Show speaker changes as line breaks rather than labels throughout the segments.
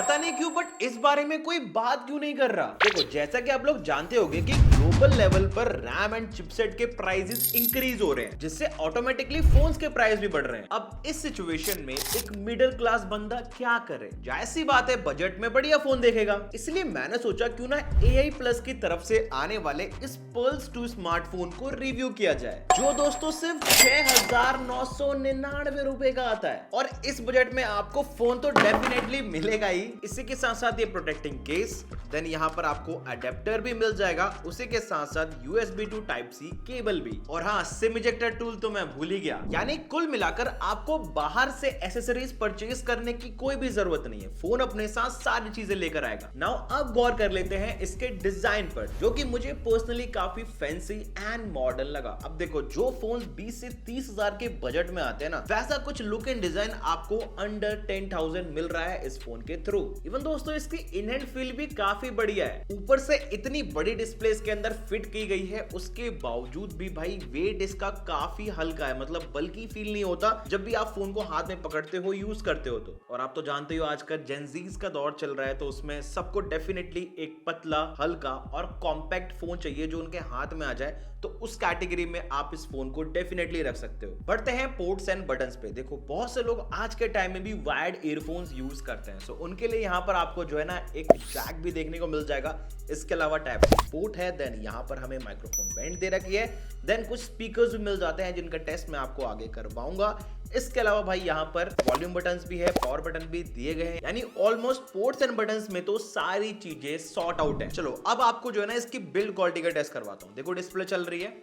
पता नहीं क्यों बट इस बारे में कोई बात क्यों नहीं कर रहा। देखो जैसा कि आप लोग जानते होंगे कि ग्लोबल लेवल पर रैम एंड चिपसेट के प्राइसेस इंक्रीज हो रहे हैं, जिससे ऑटोमेटिकली फोन्स के प्राइस भी बढ़ रहे हैं। अब इस सिचुएशन में एक मिडिल क्लास बंदा क्या करे? जायज सी बात है, बजट में बढ़िया फोन देखेगा। इसलिए मैंने सोचा क्यों ना AI प्लस की तरफ से आने वाले इस पल्स 2 स्मार्टफोन को रिव्यू किया जाए, जो दोस्तों सिर्फ 6,999 रुपए का आता है। और इस बजट में आपको फोन तो डेफिनेटली मिलेगा ही, इसी के साथ साथ ये प्रोटेक्टिंग केस, देन यहाँ पर आपको अडेप्टर भी मिल जाएगा, उसी के साथ साथ USB to Type C cable भी, और हाँ सिम इजेक्टर टूल तो मैं भूल ही गया। यानी कुल मिलाकर आपको बाहर से एसेसरीज परचेज करने की कोई भी जरूरत नहीं है, फोन अपने साथ सारी चीजें लेकर आएगा। नाउ अब गौर कर लेते हैं इसके डिजाइन पर, जो कि मुझे पर्सनली काफी फैंसी एंड मॉडर्न लगा। अब देखो जो फोन 20 से 30 हजार के बजट में आते हैं ना, वैसा कुछ लुक एंड डिजाइन आपको अंडर 10,000 मिल रहा है इस फोन के थ्रू। इवन दोस्तों इसकी इन हैंड फील भी काफी बढ़िया है। ऊपर से इतनी बड़ी डिस्प्ले इसके अंदर फिट की गई है, उसके बावजूद भी भाई वेट इसका काफी हल्का है, मतलब बल्कि फील नहीं होता जब भी आप फोन को हाथ में पकड़ते हो, यूज करते हो तो। और आप तो जानते हो आजकल जेनजीज का दौर चल रहा है, तो उसमें सबको डेफिनेटली एक पतला, हल्का और कॉम्पैक्ट फोन चाहिए जो उनके हाथ में आ जाए, तो उस कैटेगरी में आप इस फोन को डेफिनेटली रख सकते हो। बढ़ते हैं पोर्ट्स एंड बटन्स पे। देखो बहुत से लोग आज के टाइम में भी वायर्ड ईयरफोन्स यूज करते हैं, सो उनके लिए यहाँ पर आपको जो है ना एक जैक भी देखने को मिल जाएगा। इसके अलावा टाइप सी पोर्ट है, देन यहाँ पर हमें माइक्रोफोन वेंट दे रखी है, देन कुछ स्पीकर्स भी मिल जाते हैं जिनका टेस्ट मैं आपको आगे करवाऊंगा। इसके अलावा भाई यहाँ पर वॉल्यूम बटन्स भी है, पावर बटन भी दिए गए हैं, यानी ऑलमोस्ट पोर्ट्स एंड बटन्स में तो सारी चीजें सॉर्ट आउट है। चलो अब आपको जो है ना इसकी बिल्ड क्वालिटी का टेस्ट करवाता हूँ। देखो डिस्प्ले चल रही है,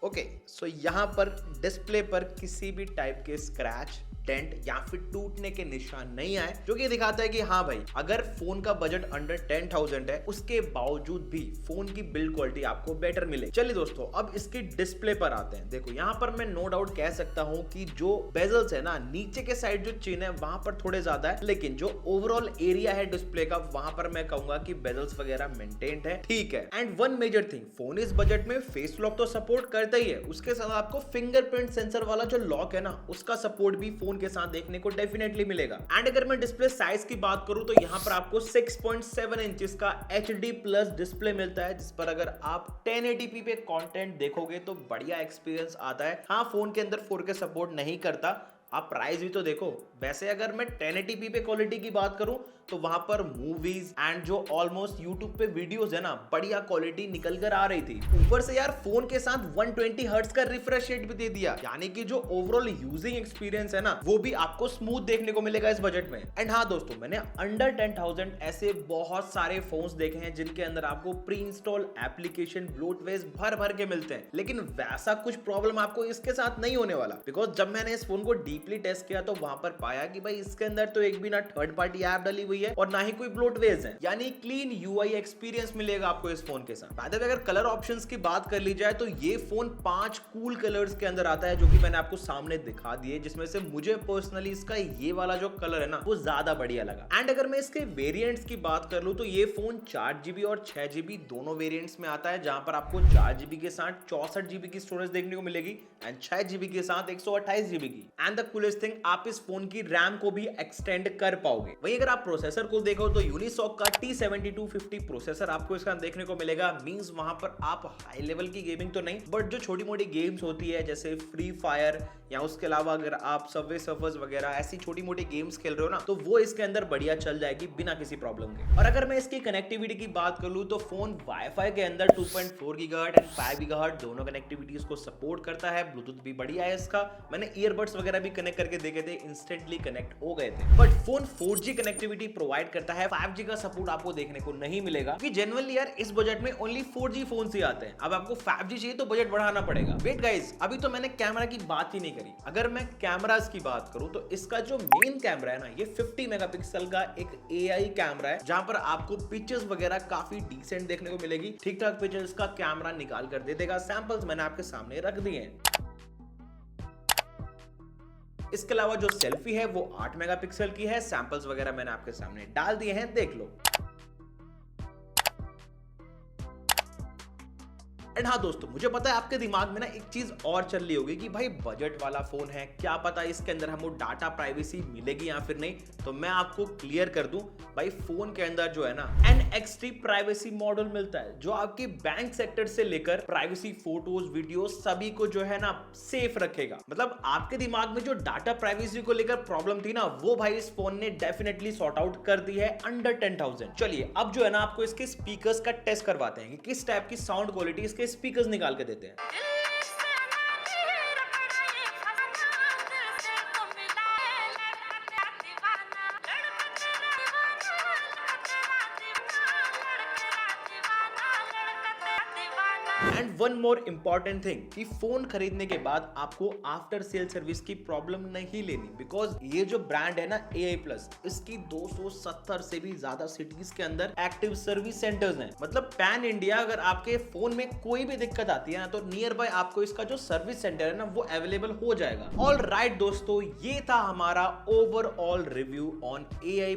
ओके सो यहाँ पर डिस्प्ले पर किसी भी टाइप के स्क्रैच, डेंट या फिर टूटने के निशान नहीं आए, जो कि दिखाता है कि हाँ भाई अगर फोन का बजट अंडर 10,000 है, उसके बावजूद भी फोन की बिल्ड क्वालिटी आपको बेटर मिले। चलिए दोस्तों अब इसकी डिस्प्ले पर आते हैं। देखो यहाँ पर मैं नो डाउट कह सकता हूँ कि जो बेजल्स है ना, नीचे के साइड जो चिन्ह है वहां पर थोड़े ज्यादा है, लेकिन जो ओवरऑल एरिया है डिस्प्ले का, वहां पर मैं कहूंगा कि बेजल्स वगैरह मेंटेन्ड है, ठीक है। And one major thing, phone इस बजट में फेस लॉक तो सपोर्ट करता ही है, उसके साथ आपको फिंगरप्रिंट सेंसर वाला जो लॉक है ना, उसका सपोर्ट भी फोन के साथ देखने को डेफिनेटली मिलेगा। एंड अगर मैं डिस्प्ले साइज की बात करूं तो यहाँ पर आपको 6.7 इंचेस का HD प्लस डिस्प्ले मिलता है, जिस पर अगर आप 1080p पे कंटेंट देखोगे तो बढ़िया एक्सपीरियंस आता है। हाँ फोन के अंदर 4K सपोर्ट नहीं करता। आप प्राइस भी तो देखो, वैसे अगर मैं 1080p पे क्वालिटी की बात करूं तो वहां पर मूवीज एंड जो ऑलमोस्ट यूट्यूब पे वीडियोस है ना, बढ़िया क्वालिटी निकल कर आ रही थी। ऊपर से यार फोन के साथ 120 हर्ट्ज का रिफ्रेश रेट भी दे दिया, यानी कि जो ओवरऑल यूजिंग एक्सपीरियंस है ना, वो भी आपको स्मूथ देखने को मिलेगा इस बजट में। एंड हाँ दोस्तों, मैंने अंडर 10,000 ऐसे बहुत सारे फोन्स देखे हैं जिनके अंदर आपको प्री इंस्टॉल एप्लीकेशन ब्लोटवेयर भर भर के मिलते हैं, लेकिन वैसा कुछ प्रॉब्लम आपको इसके साथ नहीं होने वाला। बिकॉज जब मैंने इस फोन को डीपली टेस्ट किया तो वहां पर पाया कि भाई इसके अंदर तो एक भी ना थर्ड पार्टी ऐप डली हुई है और ना ही कोई ब्लोटवेयर है, यानी क्लीन UI एक्सपीरियंस मिलेगा आपको इस फोन के साथ। बाय द वे अगर कलर ऑप्शंस की बात कर ली जाए तो ये फोन 5 कूल कलर्स के अंदर आता है, जो कि मैंने आपको सामने दिखा दिए, जिसमें से मुझे पर्सनली इसका ये वाला जो कलर है ना, वो ज्यादा बढ़िया लगा। एंड अगर मैं इसके वेरिएंट्स की बात कर लूं तो ये फोन 4GB और 6GB दोनों वेरिएंट्स में आता है, जहां पर आपको 4GB के साथ 64GB की स्टोरेज देखने को मिलेगी एंड 6GB के साथ 128GB की। एंड द कूलेस्ट थिंग, आप इस फोन की रैम को भी एक्सटेंड कर पाओगे। वहीं अगर आप प्रोसेसर को देखो तो यूनिसॉक का T7250 प्रोसेसर आपको इसका देखने को मिलेगा। मींस वहां पर आप हाई लेवल की गेमिंग तो नहीं, बट जो छोटी मोटी गेम्स होती है जैसे फ्री फायर या उसके अलावा अगर आप सबवे सर्फर्स वगैरह ऐसी छोटी मोटी गेम्स खेल रहे हो ना, तो वो इसके अंदर बढ़िया चल जाएगी बिना किसी प्रॉब्लम के। और अगर मैं इसकी कनेक्टिविटी की बात कर लूं तो फोन वाईफाई के अंदर 2.4 गीगाहर्ट्ज एंड 5 गीगाहर्ट्ज दोनों कनेक्टिविटीज को सपोर्ट करता है। ब्लूटूथ भी बढ़िया है इसका, मैंने ईयरबड्स वगैरह भी कनेक्ट करके देखे थे, इंस्टेंटली कनेक्ट हो गए थे। But phone 4G connectivity provide करता है, 5G का सपोर्ट आपको देखने को नहीं मिलेगा, क्योंकि जनरली यार इस बजट में ओनली 4G फोन ही आते हैं। अब आपको 5G चाहिए तो बजट बढ़ाना पड़ेगा। वेट गाइस, अभी तो मैंने कैमरा की बात ही नहीं करी। अगर मैं कैमरास की बात करूं तो इसका जो मेन कैमरा है ना, ये 50 मेगापिक्सल का एक AI कैमरा है, जहां पर आपको पिक्चर्स वगैरह काफी डिसेंट देखने को मिलेगी। ठीक ठाक पिक्चर्स का कैमरा निकाल कर दे देगा। सैंपल्स मैंने आपके सामने रख दिए हैं। इसके अलावा जो सेल्फी है वो 8 मेगापिक्सल की है। सैंपल्स वगैरह मैंने आपके सामने डाल दिए हैं, देख लो। एंड हाँ दोस्तों, मुझे पता है आपके दिमाग में ना एक चीज और चल रही होगी कि भाई बजट वाला फोन है, क्या पता इसके अंदर हमको डाटा प्राइवेसी मिलेगी या फिर नहीं। तो मैं आपको क्लियर कर दूं, भाई फोन के अंदर जो है ना NXT प्राइवेसी मॉडल मिलता है, जो आपके बैंक सेक्टर से लेकर प्राइवेसी फोटोज वीडियो सभी को जो है ना सेफ रखेगा। मतलब आपके दिमाग में जो डाटा प्राइवेसी को लेकर प्रॉब्लम थी ना, वो भाई इस फोन ने डेफिनेटली सॉर्ट आउट कर दी है अंडर 10,000। चलिए अब जो है ना आपको इसके स्पीकर्स का टेस्ट करवाते हैं कि किस टाइप की साउंड क्वालिटी इसके स्पीकर्स निकाल के देते हैं। And one more important thing कि फोन खरीदने के बाद आपको आफ्टर सेल सर्विस की प्रॉब्लम नहीं लेनी, बिकॉज ये जो ब्रांड है ना AI+, इसकी 270 से भी ज्यादा सिटीज के अंदर एक्टिव सर्विस सेंटर्स हैं। मतलब पैन इंडिया अगर आपके फोन में कोई भी दिक्कत आती है ना, तो नियर बाय आपको इसका जो सर्विस सेंटर है ना वो अवेलेबल हो जाएगा। ऑल राइट दोस्तों, ये था हमारा overall review on AI+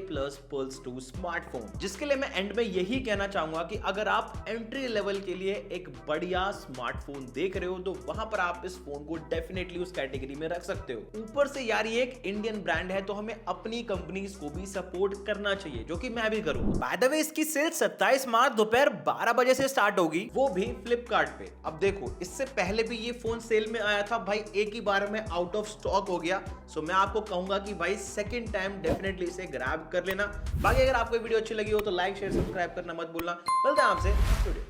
Pulse 2 smartphone, जिसके लिए मैं एंड में यही कहना चाहूंगा कि अगर आप एंट्री लेवल के लिए एक बढ़िया स्मार्टफोन देख रहे हो तो वहां पर आप इस फोन को डेफिनेटली उस कैटेगरी में रख सकते हो। ऊपर से यार ये एक इंडियन ब्रांड है, तो हमें अपनी कंपनीज को भी सपोर्ट करना चाहिए, जो कि मैं भी करूंगा। बाय द वे इसकी सेल 27 मार्च दोपहर 12 बजे से स्टार्ट होगी, वो भी फ्लिपकार्ट पे। अब देखो, इससे पहले भी ये फोन सेल में आया था भाई, एक ही बार में आउट ऑफ स्टॉक हो गया। सो मैं आपको कहूंगा कि भाई सेकंड टाइम डेफिनेटली इसे ग्रैब कर लेना। बाकी अगर आपको वीडियो अच्छी लगी हो तो लाइक शेयर सब्सक्राइब करना मत भूलना। मिलते हैं आपसे।